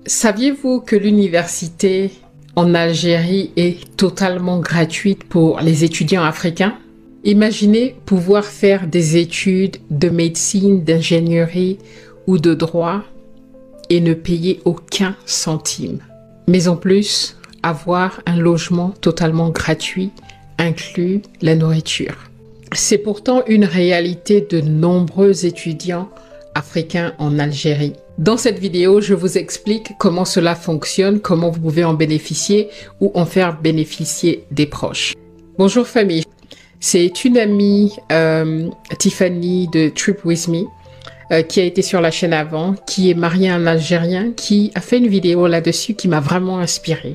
Saviez-vous que l'université en Algérie est totalement gratuite pour les étudiants africains? Imaginez pouvoir faire des études de médecine, d'ingénierie ou de droit et ne payer aucun centime. Mais en plus, avoir un logement totalement gratuit, inclut la nourriture. C'est pourtant une réalité de nombreux étudiants africains en Algérie. Dans cette vidéo, je vous explique comment cela fonctionne, comment vous pouvez en bénéficier ou en faire bénéficier des proches. Bonjour famille, c'est une amie Tiffany de Trip With Me qui a été sur la chaîne avant, qui est mariée à un Algérien, qui a fait une vidéo là-dessus qui m'a vraiment inspirée.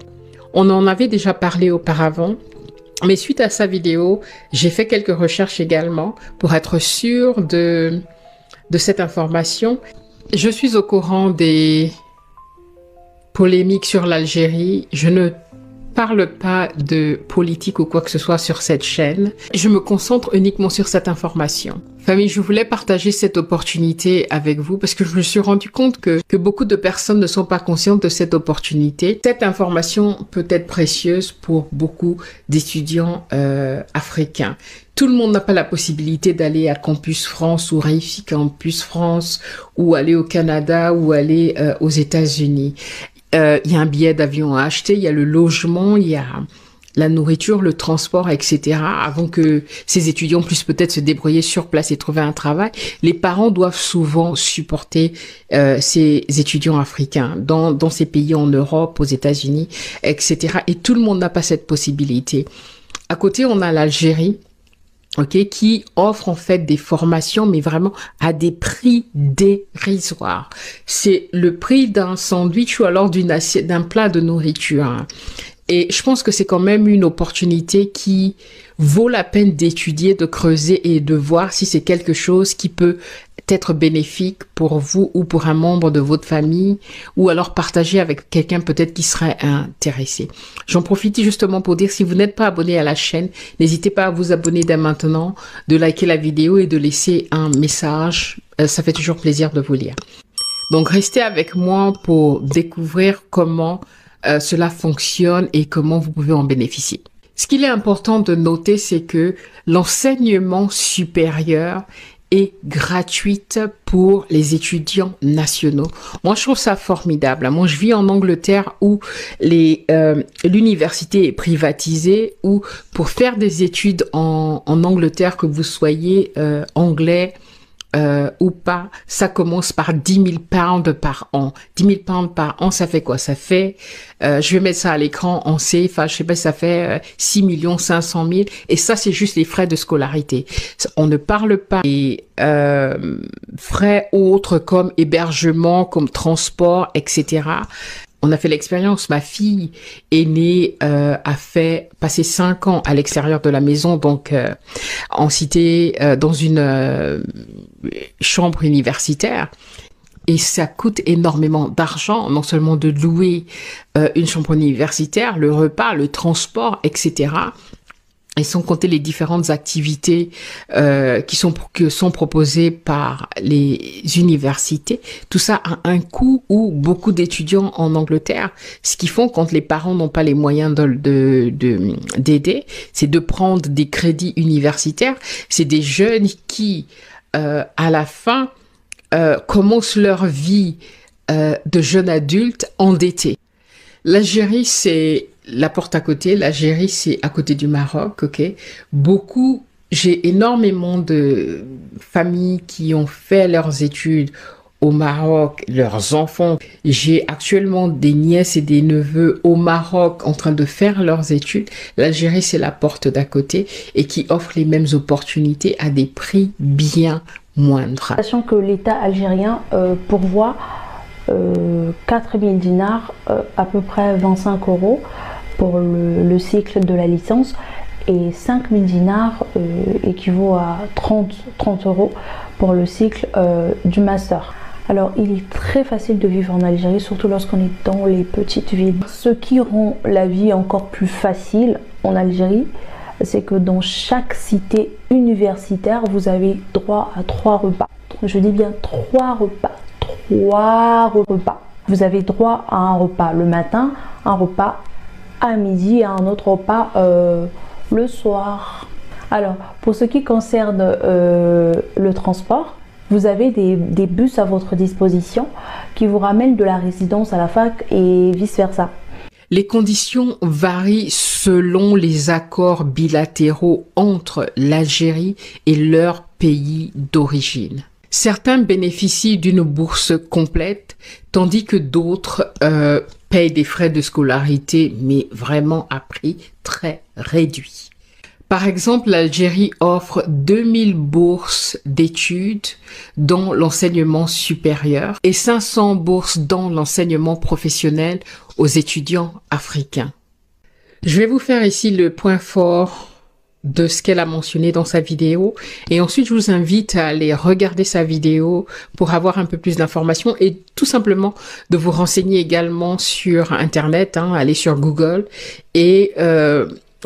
On en avait déjà parlé auparavant, mais suite à sa vidéo, j'ai fait quelques recherches également pour être sûre de cette information. Je suis au courant des polémiques sur l'Algérie. Je ne parle pas de politique ou quoi que ce soit sur cette chaîne. Je me concentre uniquement sur cette information. Famille, je voulais partager cette opportunité avec vous parce que je me suis rendu compte que beaucoup de personnes ne sont pas conscientes de cette opportunité. Cette information peut être précieuse pour beaucoup d'étudiants africains. Tout le monde n'a pas la possibilité d'aller à Campus France ou Reifi Campus France ou aller au Canada ou aller aux États-Unis. Il y a un billet d'avion à acheter, il y a le logement, il y a la nourriture, le transport, etc. Avant que ces étudiants puissent peut-être se débrouiller sur place et trouver un travail, les parents doivent souvent supporter ces étudiants africains dans ces pays en Europe, aux États-Unis, etc. Et tout le monde n'a pas cette possibilité. À côté, on a l'Algérie. Okay, qui offre en fait des formations, mais vraiment à des prix dérisoires. C'est le prix d'un sandwich ou alors d'un plat de nourriture. Et je pense que c'est quand même une opportunité qui vaut la peine d'étudier, de creuser et de voir si c'est quelque chose qui peut être bénéfique pour vous ou pour un membre de votre famille, ou alors partager avec quelqu'un peut-être qui serait intéressé. J'en profite justement pour dire, si vous n'êtes pas abonné à la chaîne, n'hésitez pas à vous abonner dès maintenant, de liker la vidéo et de laisser un message. Ça fait toujours plaisir de vous lire. Donc restez avec moi pour découvrir comment cela fonctionne et comment vous pouvez en bénéficier. Ce qu'il est important de noter, c'est que l'enseignement supérieur est gratuite pour les étudiants nationaux. Moi, je trouve ça formidable. Moi, je vis en Angleterre où l'université est privatisée, où pour faire des études en Angleterre, que vous soyez anglais ou pas, ça commence par 10 000 pounds par an. 10 000 pounds par an, ça fait quoi? Ça fait, je vais mettre ça à l'écran en CFA, je sais pas si ça fait 6 500 000. Et ça, c'est juste les frais de scolarité. On ne parle pas des frais autres comme hébergement, comme transport, etc. On a fait l'expérience, ma fille aînée a passé 5 ans à l'extérieur de la maison, donc en cité, dans une chambre universitaire. Et ça coûte énormément d'argent, non seulement de louer une chambre universitaire, le repas, le transport, etc. Et sans compter les différentes activités qui sont proposées par les universités. Tout ça a un coût où beaucoup d'étudiants en Angleterre, ce qu'ils font quand les parents n'ont pas les moyens d'aider, c'est de prendre des crédits universitaires. C'est des jeunes qui, à la fin, commencent leur vie de jeunes adultes endettés. L'Algérie, c'est la porte à côté. L'Algérie, c'est à côté du Maroc, ok. J'ai énormément de familles qui ont fait leurs études au Maroc, leurs enfants. J'ai actuellement des nièces et des neveux au Maroc en train de faire leurs études. L'Algérie, c'est la porte d'à côté et qui offre les mêmes opportunités à des prix bien moindres. Sachant que l'État algérien pourvoit 4 000 dinars, à peu près 25 € pour le cycle de la licence, et 5 000 dinars équivaut à 30 € pour le cycle du master. Alors il est très facile de vivre en Algérie, surtout lorsqu'on est dans les petites villes. Ce qui rend la vie encore plus facile en Algérie, c'est que dans chaque cité universitaire, vous avez droit à 3 repas. Je dis bien 3 repas. 3 repas. vous avez droit à un repas le matin, un repas à midi et un autre repas le soir. Alors, pour ce qui concerne le transport, vous avez des bus à votre disposition qui vous ramènent de la résidence à la fac et vice-versa. Les conditions varient selon les accords bilatéraux entre l'Algérie et leur pays d'origine. Certains bénéficient d'une bourse complète, tandis que d'autres payent des frais de scolarité, mais vraiment à prix très réduit. Par exemple, l'Algérie offre 2000 bourses d'études dans l'enseignement supérieur et 500 bourses dans l'enseignement professionnel aux étudiants africains. Je vais vous faire ici le point fort de ce qu'elle a mentionné dans sa vidéo et ensuite je vous invite à aller regarder sa vidéo pour avoir un peu plus d'informations et tout simplement de vous renseigner également sur Internet, aller sur Google et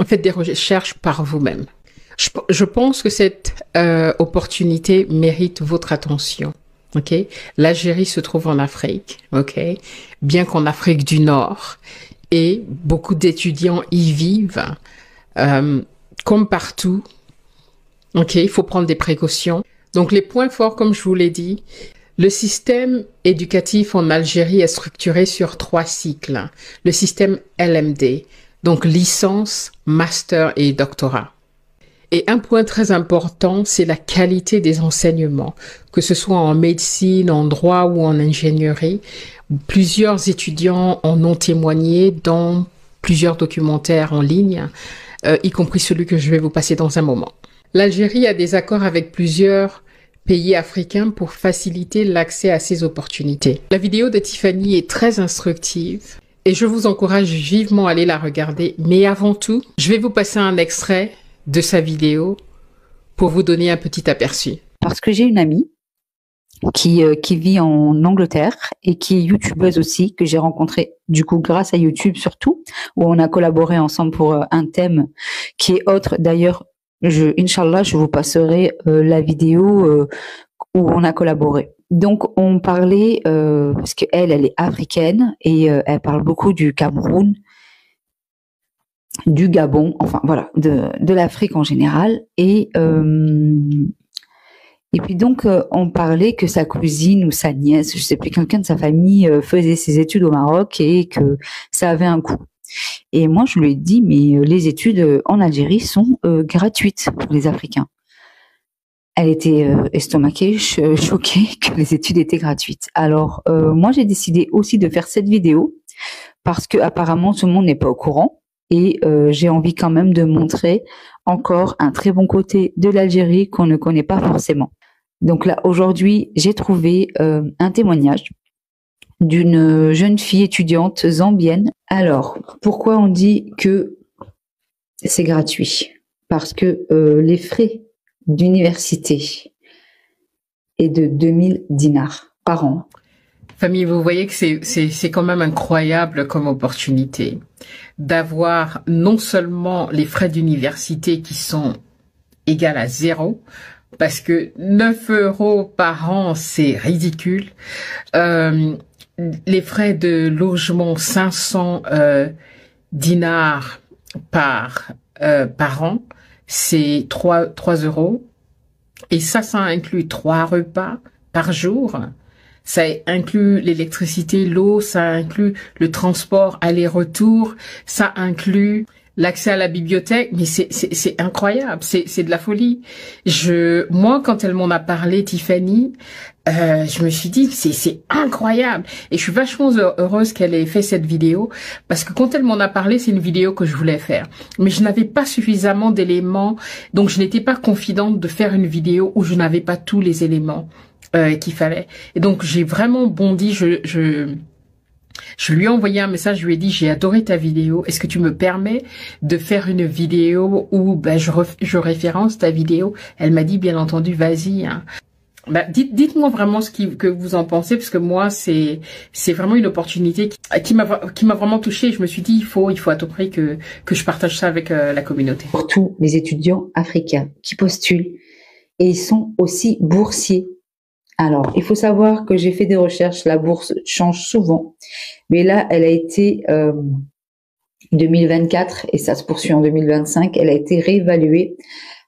faites des recherches par vous-même. Je pense que cette opportunité mérite votre attention. Ok, l'Algérie se trouve en Afrique, ok, bien qu'en Afrique du Nord, et beaucoup d'étudiants y vivent. Comme partout, ok, il faut prendre des précautions. Donc les points forts, comme je vous l'ai dit, le système éducatif en Algérie est structuré sur 3 cycles. Le système LMD, donc licence, master et doctorat. Et un point très important, c'est la qualité des enseignements, que ce soit en médecine, en droit ou en ingénierie. Plusieurs étudiants en ont témoigné dans plusieurs documentaires en ligne, y compris celui que je vais vous passer dans un moment. L'Algérie a des accords avec plusieurs pays africains pour faciliter l'accès à ces opportunités. La vidéo de Tiffany est très instructive et je vous encourage vivement à aller la regarder. Mais avant tout, je vais vous passer un extrait de sa vidéo pour vous donner un petit aperçu. Parce que j'ai une amie qui vit en Angleterre et qui est youtubeuse aussi, que j'ai rencontrée du coup grâce à YouTube surtout, où on a collaboré ensemble pour un thème qui est autre. D'ailleurs, Inch'Allah, je vous passerai la vidéo où on a collaboré. Donc, on parlait, parce qu'elle est africaine et elle parle beaucoup du Cameroun, du Gabon, enfin voilà, de l'Afrique en général. Et puis donc, on parlait que sa cousine ou sa nièce, je sais plus, quelqu'un de sa famille faisait ses études au Maroc et que ça avait un coût. Et moi, je lui ai dit, mais les études en Algérie sont gratuites pour les Africains. Elle était estomaquée, choquée que les études étaient gratuites. Alors, moi, j'ai décidé aussi de faire cette vidéo parce que apparemment tout le monde n'est pas au courant et j'ai envie quand même de montrer encore un très bon côté de l'Algérie qu'on ne connaît pas forcément. Donc là, aujourd'hui, j'ai trouvé un témoignage d'une jeune fille étudiante zambienne. Alors, pourquoi on dit que c'est gratuit? Parce que les frais d'université est de 2000 dinars par an. Famille, vous voyez que c'est quand même incroyable comme opportunité d'avoir non seulement les frais d'université qui sont égaux à 0, parce que 9 € par an, c'est ridicule. Les frais de logement, 500 dinars par an, c'est 3 €. Et ça inclut 3 repas par jour. Ça inclut l'électricité, l'eau, ça inclut le transport aller-retour, ça inclut l'accès à la bibliothèque, mais c'est incroyable, c'est de la folie. Moi, quand elle m'en a parlé, Tiffany, je me suis dit, c'est incroyable. Et je suis vachement heureuse qu'elle ait fait cette vidéo, parce que quand elle m'en a parlé, c'est une vidéo que je voulais faire. Mais je n'avais pas suffisamment d'éléments, donc je n'étais pas confidente de faire une vidéo où je n'avais pas tous les éléments qu'il fallait. Et donc, j'ai vraiment bondi, je lui ai envoyé un message, je lui ai dit, j'ai adoré ta vidéo. Est-ce que tu me permets de faire une vidéo où je référence ta vidéo? Elle m'a dit, bien entendu, vas-y. Dites-moi vraiment que vous en pensez, parce que moi, c'est vraiment une opportunité qui m'a vraiment touchée. Je me suis dit, il faut à tout prix que je partage ça avec la communauté. Pour tous les étudiants africains qui postulent, et ils sont aussi boursiers Alors, il faut savoir que j'ai fait des recherches, la bourse change souvent, mais là, elle a été 2024 et ça se poursuit en 2025, elle a été réévaluée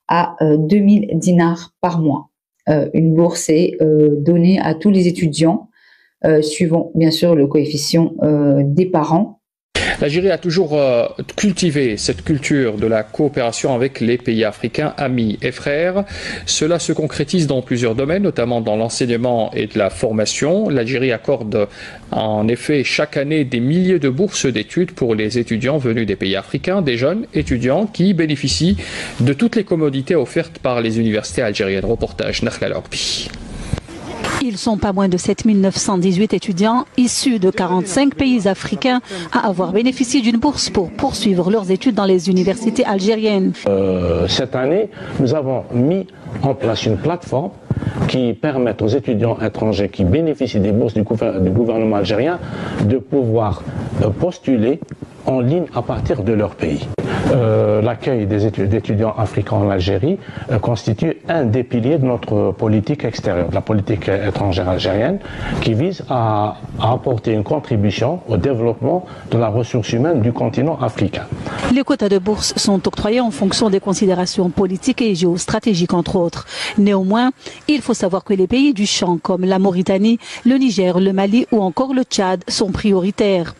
à 2000 dinars par mois. Une bourse est donnée à tous les étudiants, suivant bien sûr le coefficient des parents. L'Algérie a toujours cultivé cette culture de la coopération avec les pays africains, amis et frères. Cela se concrétise dans plusieurs domaines, notamment dans l'enseignement et de la formation. L'Algérie accorde en effet chaque année des milliers de bourses d'études pour les étudiants venus des pays africains, des jeunes étudiants qui bénéficient de toutes les commodités offertes par les universités algériennes. Reportage Nakhla Lorbi. Ils sont pas moins de 7918 étudiants issus de 45 pays africains à avoir bénéficié d'une bourse pour poursuivre leurs études dans les universités algériennes. Cette année, nous avons mis en place une plateforme qui permet aux étudiants étrangers qui bénéficient des bourses du gouvernement algérien de pouvoir postuler en ligne à partir de leur pays. L'accueil des étudiants africains en Algérie constitue un des piliers de notre politique extérieure, de la politique étrangère algérienne, qui vise à apporter une contribution au développement de la ressource humaine du continent africain. Les quotas de bourse sont octroyés en fonction des considérations politiques et géostratégiques, entre autres. Néanmoins, il faut savoir que les pays du champ, comme la Mauritanie, le Niger, le Mali ou encore le Tchad, sont prioritaires.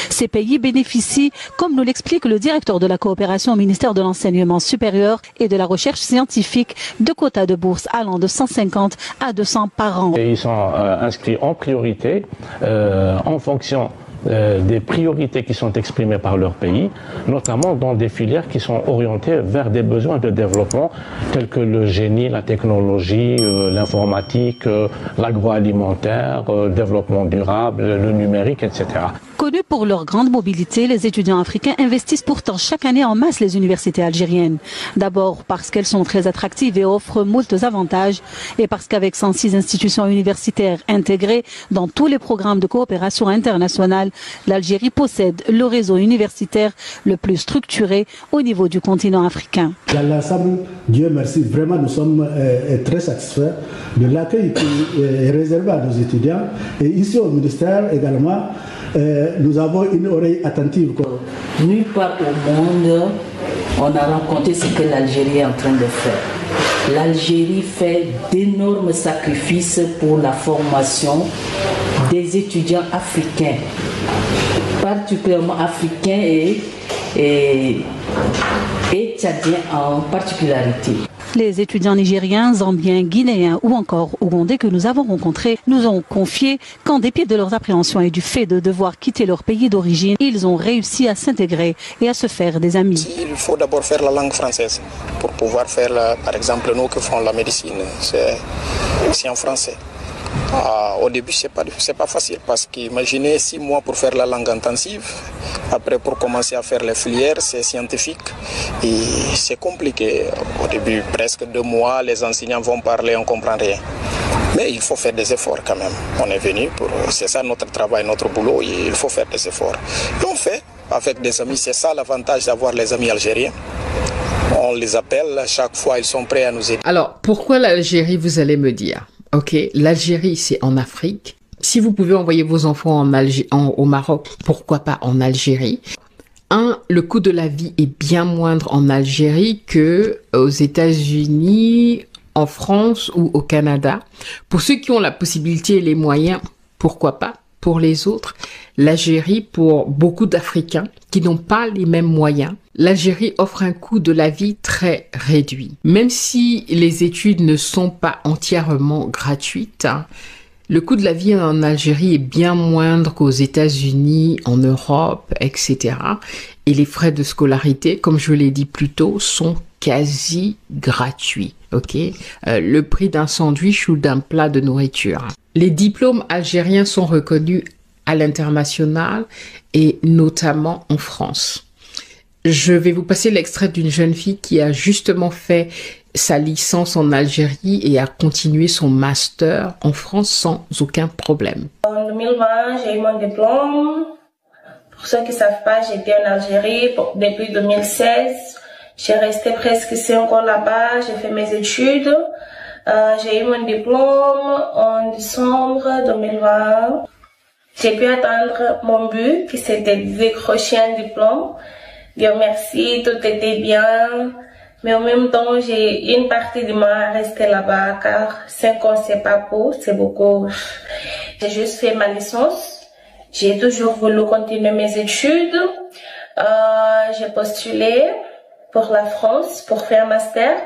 Ces pays bénéficient, comme nous l'explique le directeur de la coopération au ministère de l'Enseignement supérieur et de la recherche scientifique, de quotas de bourse allant de 150 à 200 par an. Et ils sont inscrits en priorité en fonction des priorités qui sont exprimées par leur pays, notamment dans des filières qui sont orientées vers des besoins de développement tels que le génie, la technologie, l'informatique, l'agroalimentaire, le développement durable, le numérique, etc. Connus pour leur grande mobilité, les étudiants africains investissent pourtant chaque année en masse les universités algériennes. D'abord parce qu'elles sont très attractives et offrent moult avantages, et parce qu'avec 106 institutions universitaires intégrées dans tous les programmes de coopération internationale, l'Algérie possède le réseau universitaire le plus structuré au niveau du continent africain. Dans l'ensemble, Dieu merci, vraiment nous sommes très satisfaits de l'accueil qui est réservé à nos étudiants. Et ici au ministère également, nous avons une oreille attentive. Nulle part au monde, on a rencontré ce que l'Algérie est en train de faire. L'Algérie fait d'énormes sacrifices pour la formation des étudiants africains, particulièrement africains et tchadiens en particularité. Les étudiants nigériens, zambiens, guinéens ou encore ougandais que nous avons rencontrés nous ont confié qu'en dépit de leurs appréhensions et du fait de devoir quitter leur pays d'origine, ils ont réussi à s'intégrer et à se faire des amis. Il faut d'abord faire la langue française pour pouvoir faire, par exemple, nous qui font la médecine, c'est en français. Au début, c'est pas facile parce qu'imaginez 6 mois pour faire la langue intensive. Après, pour commencer à faire les filières, c'est scientifique et c'est compliqué. Au début, presque 2 mois, les enseignants vont parler, on ne comprend rien. Mais il faut faire des efforts quand même. On est venu c'est ça notre travail, notre boulot, et il faut faire des efforts. Et on fait avec des amis, c'est ça l'avantage d'avoir les amis algériens. On les appelle, chaque fois ils sont prêts à nous aider. Alors, pourquoi l'Algérie, vous allez me dire? Ok, l'Algérie, c'est en Afrique. Si vous pouvez envoyer vos enfants au Maroc, pourquoi pas en Algérie? Le coût de la vie est bien moindre en Algérie que aux États-Unis, en France ou au Canada. Pour ceux qui ont la possibilité et les moyens, pourquoi pas? Pour les autres, l'Algérie, pour beaucoup d'Africains qui n'ont pas les mêmes moyens, l'Algérie offre un coût de la vie très réduit. Même si les études ne sont pas entièrement gratuites, le coût de la vie en Algérie est bien moindre qu'aux États-Unis, en Europe, etc. Et les frais de scolarité, comme je l'ai dit plus tôt, sont quasi gratuits. Ok, le prix d'un sandwich ou d'un plat de nourriture. Les diplômes algériens sont reconnus à l'international et notamment en France. Je vais vous passer l'extrait d'une jeune fille qui a justement fait sa licence en Algérie et a continué son master en France sans aucun problème. En 2020, j'ai eu mon diplôme. Pour ceux qui ne savent pas, j'étais en Algérie depuis 2016. J'ai resté presque 5 ans là-bas, j'ai fait mes études. J'ai eu mon diplôme en décembre 2020. J'ai pu atteindre mon but, qui c'était de décrocher un diplôme. Dieu merci, tout était bien. Mais en même temps, j'ai une partie de moi à rester là-bas, car 5 ans, c'est pas beau, c'est beaucoup. J'ai juste fait ma licence. J'ai toujours voulu continuer mes études. J'ai postulé pour la France, pour faire un master.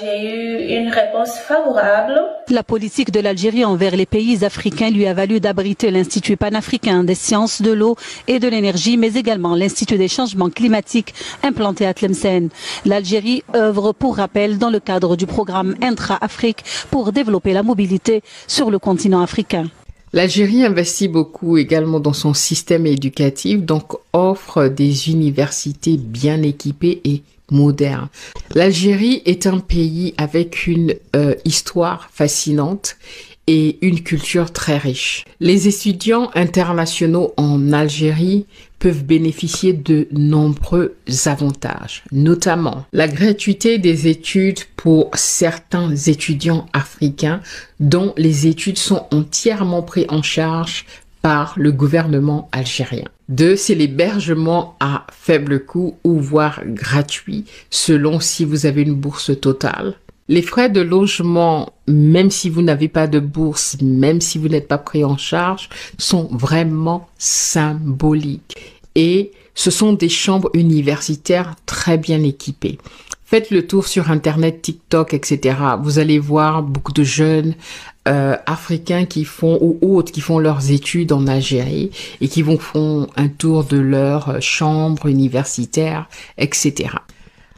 J'ai eu une réponse favorable. La politique de l'Algérie envers les pays africains lui a valu d'abriter l'Institut panafricain des sciences de l'eau et de l'énergie, mais également l'Institut des changements climatiques implanté à Tlemcen. L'Algérie œuvre, pour rappel, dans le cadre du programme Intra-Afrique pour développer la mobilité sur le continent africain. L'Algérie investit beaucoup également dans son système éducatif, donc offre des universités bien équipées et moderne. L'Algérie est un pays avec une histoire fascinante et une culture très riche. Les étudiants internationaux en Algérie peuvent bénéficier de nombreux avantages, notamment la gratuité des études pour certains étudiants africains dont les études sont entièrement prises en charge par le gouvernement algérien. 2, c'est l'hébergement à faible coût ou voire gratuit selon si vous avez une bourse totale. Les frais de logement, même si vous n'avez pas de bourse, même si vous n'êtes pas pris en charge, sont vraiment symboliques. Et ce sont des chambres universitaires très bien équipées. Faites le tour sur Internet, TikTok, etc. Vous allez voir beaucoup de jeunes africains qui font, ou autres, qui font leurs études en Algérie et qui font un tour de leur chambre universitaire, etc.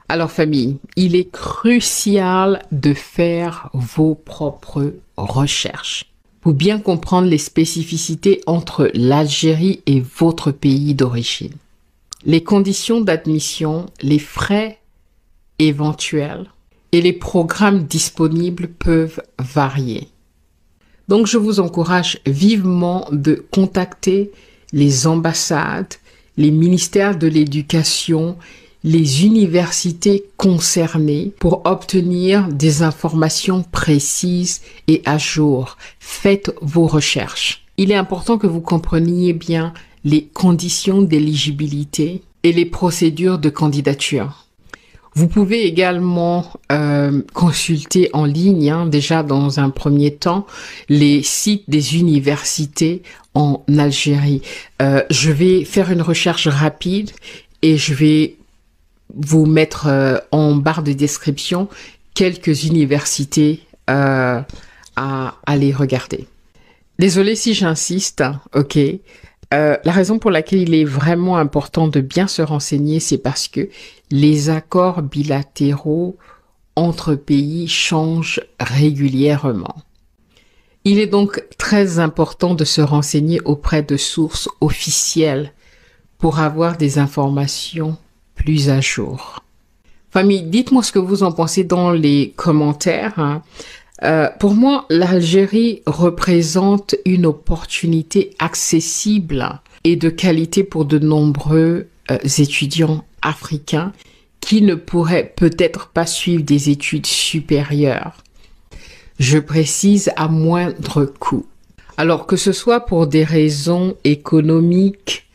Alors famille, il est crucial de faire vos propres recherches pour bien comprendre les spécificités entre l'Algérie et votre pays d'origine. Les conditions d'admission, les frais éventuels et les programmes disponibles peuvent varier. Donc, je vous encourage vivement de contacter les ambassades, les ministères de l'éducation, les universités concernées pour obtenir des informations précises et à jour. Faites vos recherches. Il est important que vous compreniez bien les conditions d'éligibilité et les procédures de candidature. Vous pouvez également consulter en ligne, déjà dans un premier temps, les sites des universités en Algérie. Je vais faire une recherche rapide et je vais vous mettre en barre de description quelques universités à aller regarder. Désolée si j'insiste, ok. La raison pour laquelle il est vraiment important de bien se renseigner, c'est parce que les accords bilatéraux entre pays changent régulièrement. Il est donc très important de se renseigner auprès de sources officielles pour avoir des informations plus à jour. Famille, dites-moi ce que vous en pensez dans les commentaires. Pour moi, l'Algérie représente une opportunité accessible et de qualité pour de nombreux étudiants africains qui ne pourraient peut-être pas suivre des études supérieures. Je précise à moindre coût. Alors que ce soit pour des raisons économiques,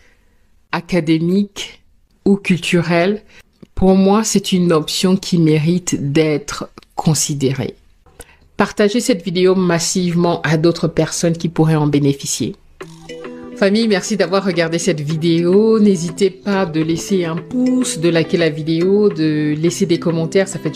académiques ou culturelles, pour moi, c'est une option qui mérite d'être considérée. Partagez cette vidéo massivement à d'autres personnes qui pourraient en bénéficier. Famille, merci d'avoir regardé cette vidéo. N'hésitez pas de laisser un pouce, de liker la vidéo, de laisser des commentaires, ça fait